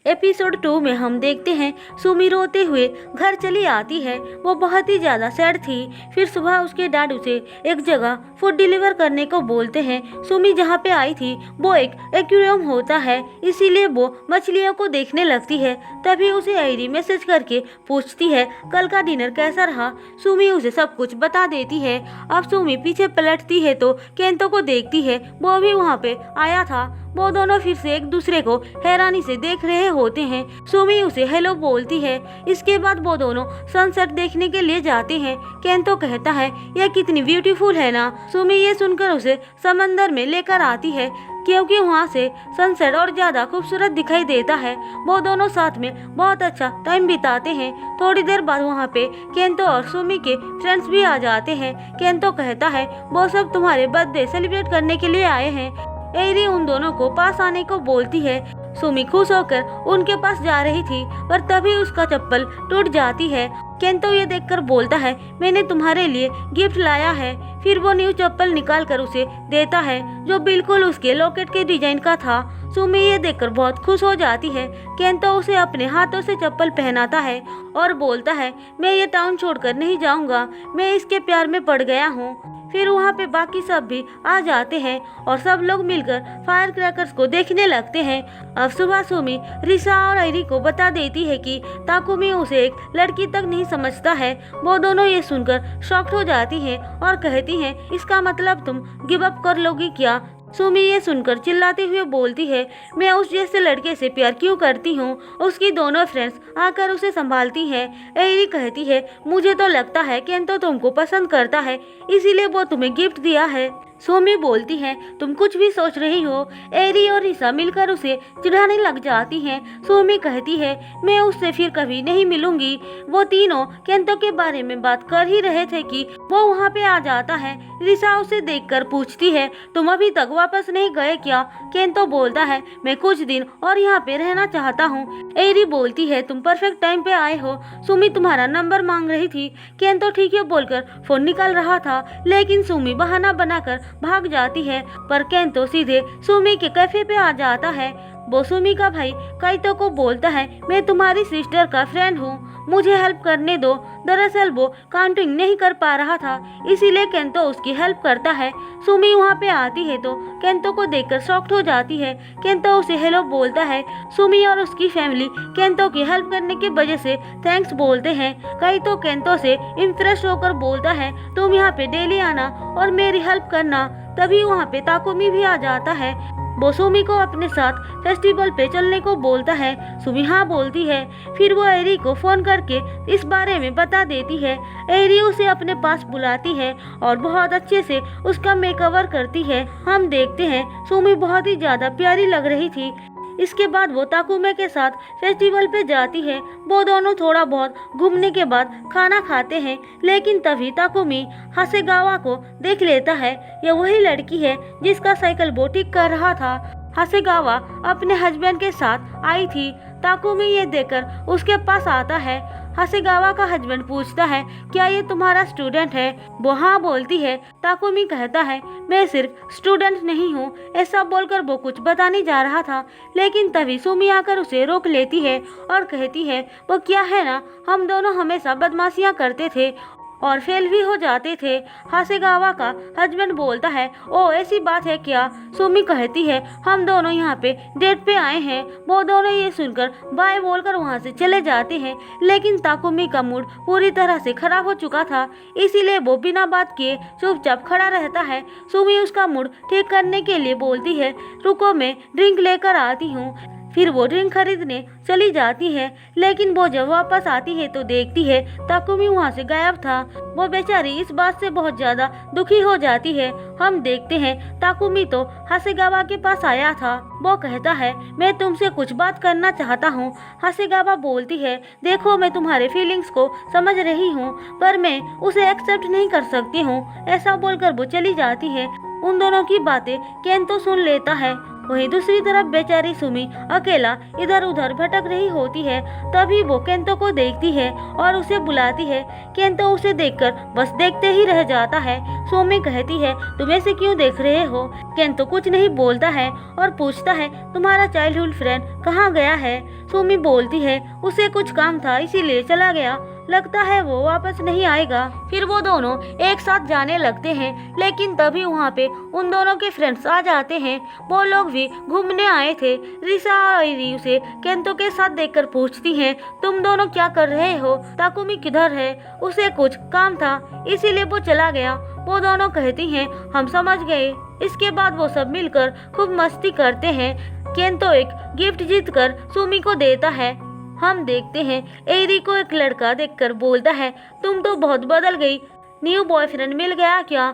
Episode 2 में हम देखते हैं सुमी रोते हुए घर चली आती है। वो बहुत ही ज़्यादा सैड थी। फिर सुबह उसके डैड उसे एक जगह फूड डिलीवर करने को बोलते हैं। सुमी जहाँ पे आई थी वो एक एक्वेरियम होता है, इसीलिए वो मछलियों को देखने लगती है। तभी उसे आयरी मैसेज करके पूछती है कल का डिनर कैसा रहा। सुमी उसे सब कुछ बता देती है। अब सुमी पीछे पलटती है तो केंतो को देखती है, वो भी वहाँ पे आया था। वो दोनों फिर से एक दूसरे को हैरानी से देख रहे होते हैं। सुमी उसे हेलो बोलती है। इसके बाद वो दोनों सनसेट देखने के लिए जाते हैं। केंतो कहता है यह कितनी ब्यूटीफुल है ना। सुमी ये सुनकर उसे समंदर में लेकर आती है क्योंकि वहाँ से सनसेट और ज्यादा खूबसूरत दिखाई देता है। वो दोनों साथ में बहुत अच्छा टाइम बिताते हैं। थोड़ी देर बाद वहाँ पे केंतो और सुमी के फ्रेंड्स भी आ जाते हैं। केंतो कहता है वो सब तुम्हारे बर्थडे सेलिब्रेट करने के लिए आए हैं। एरी उन दोनों को पास आने को बोलती है। सुमी खुश होकर उनके पास जा रही थी पर तभी उसका चप्पल टूट जाती है। केंतो ये देखकर बोलता है मैंने तुम्हारे लिए गिफ्ट लाया है। फिर वो न्यू चप्पल निकाल कर उसे देता है जो बिल्कुल उसके लॉकेट के डिजाइन का था। सुमी ये देखकर बहुत खुश हो जाती है। केंतो उसे अपने हाथों से चप्पल पहनाता है और बोलता है मैं ये टाउन छोड़कर नहीं जाऊंगा, मैं इसके प्यार में पड़ गया हूँ। फिर वहाँ पे बाकी सब भी आ जाते हैं और सब लोग मिलकर फायर क्रैकर्स को देखने लगते हैं। अब सुबह सुमी रिसा और आयरी को बता देती है कि ताकुमी उसे एक लड़की तक नहीं समझता है। वो दोनों ये सुनकर शॉक्ड हो जाती हैं और कहती हैं इसका मतलब तुम गिव अप कर लोगी क्या। सुमी ये सुनकर चिल्लाते हुए बोलती है मैं उस जैसे लड़के से प्यार क्यों करती हूँ। उसकी दोनों फ्रेंड्स आकर उसे संभालती हैं। एरी कहती है मुझे तो लगता है केंतो तुमको पसंद करता है, इसीलिए वो तुम्हें गिफ्ट दिया है। सुमी बोलती है तुम कुछ भी सोच रही हो। एरी और रिसा मिलकर उसे चिढ़ाने लग जाती हैं। सुमी कहती है मैं उससे फिर कभी नहीं मिलूंगी। वो तीनों केंतो के बारे में बात कर ही रहे थे कि वो वहाँ पे आ जाता है। रिसा उसे देखकर पूछती है तुम अभी तक वापस नहीं गए क्या। केंतो बोलता है मैं कुछ दिन और यहाँ पे रहना चाहता हूँ। एरी बोलती है तुम परफेक्ट टाइम पे आए हो, सुमी तुम्हारा नंबर मांग रही थी। केंतो ठीक है बोलकर फोन निकाल रहा था, लेकिन सुमी बहाना बनाकर भाग जाती है। पर केंतो सीधे सुमी के कैफे पे आ जाता है। वो सुमी का भाई काइतो को बोलता है मैं तुम्हारी सिस्टर का फ्रेंड हूँ, मुझे हेल्प करने दो। दरअसल वो काउंटिंग नहीं कर पा रहा था, इसीलिए केंतो उसकी हेल्प करता है। सुमी वहाँ पे आती है तो केंतो को देखकर शॉक्ड हो जाती है। केंतो उसे हेलो बोलता है। सुमी और उसकी फैमिली केंतो की हेल्प करने की वजह से थैंक्स बोलते हैं। काइतो केंतो से इम्प्रेस होकर बोलता है तुम यहाँ पे डेली आना और मेरी हेल्प करना। तभी वहाँ पे ताकुमी भी आ जाता है। वो सुमी को अपने साथ फेस्टिवल पे चलने को बोलता है। सुमी हाँ बोलती है। फिर वो एरी को फोन करके इस बारे में बता देती है। एरी उसे अपने पास बुलाती है और बहुत अच्छे से उसका मेकओवर करती है। हम देखते हैं सुमी बहुत ही ज्यादा प्यारी लग रही थी। इसके बाद वो ताकुमे के साथ फेस्टिवल पे जाती है। वो दोनों थोड़ा बहुत घूमने के बाद खाना खाते हैं, लेकिन तभी ताकुमी हासेगावा को देख लेता है। यह वही लड़की है जिसका साइकिल वो ठीक कर रहा था। हासेगावा अपने हस्बैंड के साथ आई थी। ताकुमी ये देखकर उसके पास आता है। हासेगावा का हस्बैंड पूछता है क्या ये तुम्हारा स्टूडेंट है। वो हाँ बोलती है। ताकुमी कहता है मैं सिर्फ स्टूडेंट नहीं हूँ। ऐसा बोलकर वो कुछ बताने जा रहा था, लेकिन तभी सुमी आकर उसे रोक लेती है और कहती है वो क्या है ना, हम दोनों हमेशा बदमाशियाँ करते थे और फेल भी हो जाते थे। हासेगावा का हस्बैंड बोलता है ओ ऐसी बात है क्या। सुमी कहती है हम दोनों यहाँ पे डेट पे आए हैं। वो दोनों ये सुनकर बाय बोलकर वहाँ से चले जाते हैं, लेकिन ताकुमी का मूड पूरी तरह से खराब हो चुका था, इसीलिए वो बिना बात किए चुपचाप खड़ा रहता है। सुमी उसका मूड ठीक करने के लिए बोलती है रुको मैं ड्रिंक लेकर आती हूँ। फिर वो ड्रिंक खरीदने चली जाती है, लेकिन वो जब वापस आती है तो देखती है ताकुमी वहाँ से गायब था। वो बेचारी इस बात से बहुत ज्यादा दुखी हो जाती है। हम देखते हैं ताकुमी तो हासेगावा के पास आया था। वो कहता है मैं तुमसे कुछ बात करना चाहता हूँ। हासेगावा बोलती है देखो मैं तुम्हारे फीलिंग्स को समझ रही हूँ, पर मैं उसे एक्सेप्ट नहीं कर सकती हूँ। ऐसा बोलकर वो चली जाती है। उन दोनों की बातें केंतो सुन लेता है। वहीं दूसरी तरफ बेचारी सुमी अकेला इधर उधर भटक रही होती है। तभी वो केंतो को देखती है और उसे बुलाती है। केंतो उसे देखकर बस देखते ही रह जाता है। सुमी कहती है, तुम ऐसे क्यों देख रहे हो? केंतो कुछ नहीं बोलता है और पूछता है, तुम्हारा चाइल्डहुड फ्रेंड कहाँ गया है? सुमी बोलती है, उसे कुछ काम था इसीलिए चला गया, लगता है वो वापस नहीं आएगा। फिर वो दोनों एक साथ जाने लगते हैं, लेकिन तभी वहाँ पे उन दोनों के फ्रेंड्स आ जाते हैं। वो लोग भी घूमने आए थे। रिसा और आइरी उसे केंतो के साथ देखकर पूछती हैं, तुम दोनों क्या कर रहे हो? ताकुमी किधर है? उसे कुछ काम था इसीलिए वो चला गया। वो दोनों कहती हैं, हम समझ गए। इसके बाद वो सब मिलकर खूब मस्ती करते हैं। केंतो एक गिफ्ट जीतकर सुमी को देता है। हम देखते हैं एरी को एक लड़का देखकर बोलता है, तुम तो बहुत बदल गई, न्यू बॉयफ्रेंड मिल गया क्या?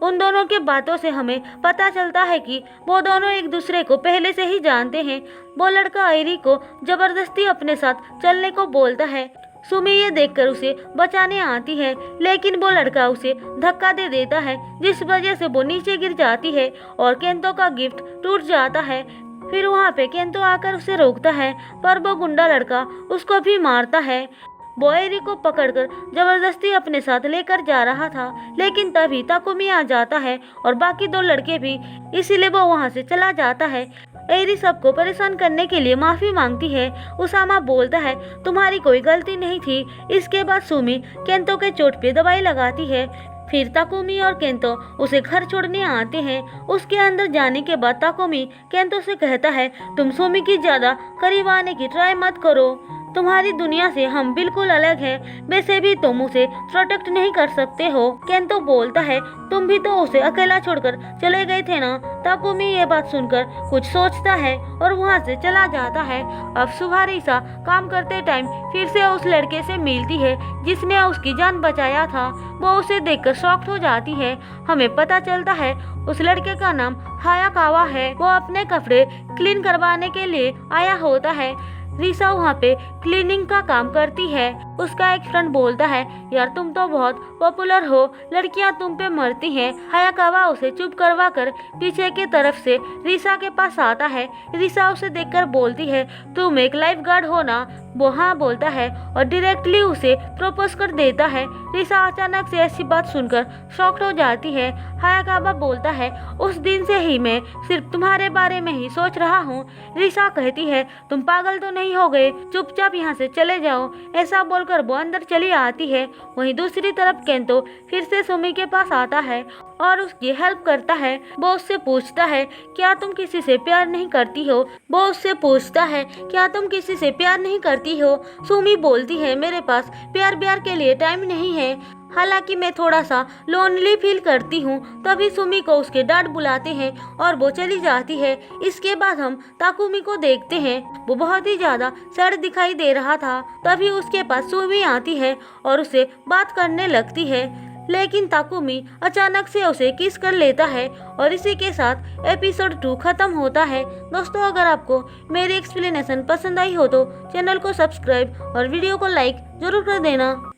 उन दोनों के बातों से हमें पता चलता है कि वो दोनों एक दूसरे को पहले से ही जानते हैं। वो लड़का एरी को जबरदस्ती अपने साथ चलने को बोलता है। सुमी ये देखकर उसे बचाने आती है, लेकिन वो लड़का उसे धक्का दे देता है, जिस वजह से वो नीचे गिर जाती है और केंतो का गिफ्ट टूट जाता है। फिर वहाँ पे केंतो आकर उसे रोकता है, पर वो गुंडा लड़का उसको भी मारता है। वो एरी को पकड़कर जबरदस्ती अपने साथ लेकर जा रहा था, लेकिन तभी ताकुमी आ जाता है और बाकी दो लड़के भी, इसीलिए वो वहाँ से चला जाता है। एरी सबको परेशान करने के लिए माफी मांगती है। उसामा बोलता है, तुम्हारी कोई गलती नहीं थी। इसके बाद सुमी केंतो के चोट पे दवाई लगाती है। फिर ताकुमी और केंतो उसे घर छोड़ने आते हैं। उसके अंदर जाने के बाद ताकुमी केंतो से कहता है, तुम सुमी की ज्यादा करीब आने की ट्राई मत करो, तुम्हारी दुनिया से हम बिल्कुल अलग हैं। वैसे भी तुम उसे प्रोटेक्ट नहीं कर सकते हो। केंतो बोलता है, तुम भी तो उसे अकेला छोड़कर चले गए थे ना। ताकुमी ये बात सुनकर कुछ सोचता है और वहाँ से चला जाता है। अब सुबह रिसा काम करते टाइम फिर से उस लड़के से मिलती है जिसने उसकी जान बचाया था। वो उसे देखकर शॉक्ड हो जाती है। हमें पता चलता है उस लड़के का नाम हायाकावा है। वो अपने कपड़े क्लीन करवाने के लिए आया होता है। रिसा वहाँ पे क्लीनिंग का काम करती है। उसका एक फ्रेंड बोलता है, यार तुम तो बहुत पॉपुलर हो, लड़कियां तुम पे मरती हैं। हायाकावा उसे चुप करवा कर पीछे की तरफ से रिसा के पास आता है। रिसा उसे देखकर बोलती है, तुम एक लाइफ गार्ड हो ना? वो हाँ बोलता है और डायरेक्टली उसे प्रपोज कर देता है। रिसा अचानक से ऐसी बात सुनकर शॉक्ड हो जाती है। हायाकावा बोलता है, उस दिन से ही मैं सिर्फ तुम्हारे बारे में ही सोच रहा हूँ। रिसा कहती है, तुम पागल तो नहीं हो गए, चुपचाप यहाँ से चले जाओ। ऐसा बोलकर वो अंदर चली आती है। वहीं दूसरी तरफ केंतो फिर से सुमी के पास आता है और उसकी हेल्प करता है। वो उससे पूछता है, क्या तुम किसी से प्यार नहीं करती हो? वो उससे पूछता है, क्या तुम किसी से प्यार नहीं करती हो? सुमी बोलती है, मेरे पास प्यार के लिए टाइम नहीं है, हालांकि मैं थोड़ा सा लोनली फील करती हूँ। तभी सुमी को उसके डैड बुलाते हैं और वो चली जाती है। इसके बाद हम ताकुमी को देखते हैं। वो बहुत ही ज्यादा सैड दिखाई दे रहा था। तभी उसके पास सुमी आती है और उसे बात करने लगती है, लेकिन ताकुमी अचानक से उसे किस कर लेता है और इसी के साथ एपिसोड 2 खत्म होता है। दोस्तों, अगर आपको मेरी एक्सप्लेनेशन पसंद आई हो तो चैनल को सब्सक्राइब और वीडियो को लाइक जरूर कर देना।